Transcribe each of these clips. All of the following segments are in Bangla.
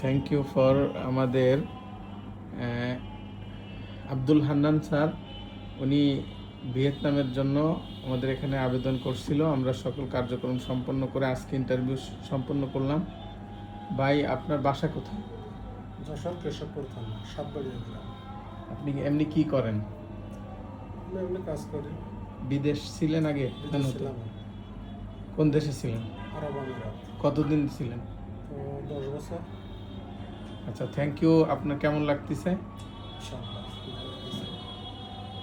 থ্যাংক ইউ ফর আমাদের আব্দুল হান্নান স্যার। উনি ভিয়েতনামের জন্য আমাদের এখানে আবেদন করছিল। আমরা সকল কার্যক্রম সম্পন্ন করে আজকে ইন্টারভিউ সম্পন্ন করলাম। ভাই, আপনার বাসা কোথায়? যশোর কেশবপুর থানা সাতবাড়িয়া গ্রাম। আপনি এমনি কি করেন? আমি এমনি কাজ করি। বিদেশ ছিলেন আগে? বিদেশ ছিলাম, কোন দেশে ছিলেন? আরব আমিরাত। কতদিন ছিলেন? তো 10 বছর। আচ্ছা, থ্যাংক ইউ। আপনার কেমন লাগতেছে? ইনশাআল্লাহ।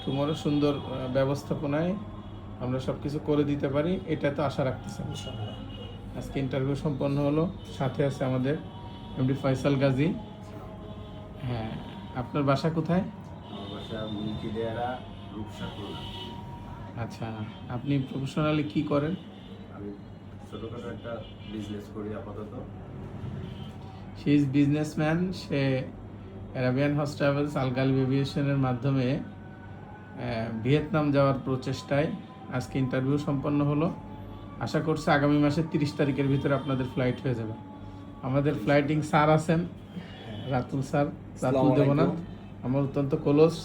টুমরো সুন্দর ব্যবস্থাপনায় আমরা সব কিছু করে দিতে পারি, এটা তো আশা রাখতেছেন। ইনশাআল্লাহ। আজকে ইন্টারভিউ সম্পন্ন হলো। সাথে আছে আমাদের এমডি ফয়সাল গাজী। হ্যাঁ, আপনার বাসা কোথায়? আমার বাসা মুন্সিদেরা রূপসা খুলনা। আচ্ছা, আপনি প্রফেশনালি কি করেন? আমি ছোটোখাটো একটা বিজনেস করি আপাতত। She is businessman. সে অ্যারাবিয়ান হজ ট্রাভেলস আলগাল এভিয়েশনের মাধ্যমে ভিয়েতনাম যাওয়ার প্রচেষ্টায় আজকে ইন্টারভিউ সম্পন্ন হলো। আশা করছি আগামী মাসের 30 তারিখের ভিতরে আপনাদের ফ্লাইট হয়ে যাবে। আমাদের ফ্লাইটিং স্যার আছেন, রাতুল স্যার, রাতুল দেবনাথ, আমার অত্যন্ত ক্লোজ।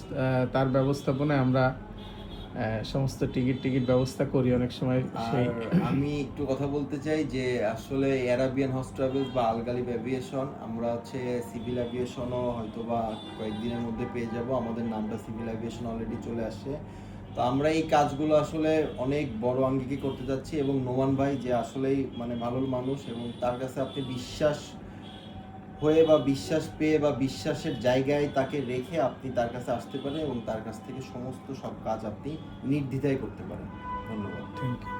তার ব্যবস্থাপনায় আমরা সমস্ত টিকিট ব্যবস্থা করি অনেক সময়। সেই আমি একটু কথা বলতে চাই যে আসলে অ্যারাবিয়ান হজ ট্রাভেলস বা আলগালিব এভিয়েশন, আমরা হচ্ছে সিভিল এভিয়েশনও হয়তো বা কয়েকদিনের মধ্যে পেয়ে যাব। আমাদের নামটা সিভিল এভিয়েশন অলরেডি চলে আসছে। তো আমরা এই কাজগুলো আসলে অনেক বড় আঙ্গিকে করতে যাচ্ছি, এবং নোমান ভাই যে আসলেই মানে ভালো মানুষ, এবং তার কাছে আপনি বিশ্বাস হয়ে বা বিশ্বাস পেয়ে বা বিশ্বাসের জায়গায় তাকে রেখে আপনি তার কাছে আসতে পারেন, এবং তার কাছ থেকে সমস্ত সব কাজ আপনি নির্দ্বিধায় করতে পারেন। ধন্যবাদ। Thank you.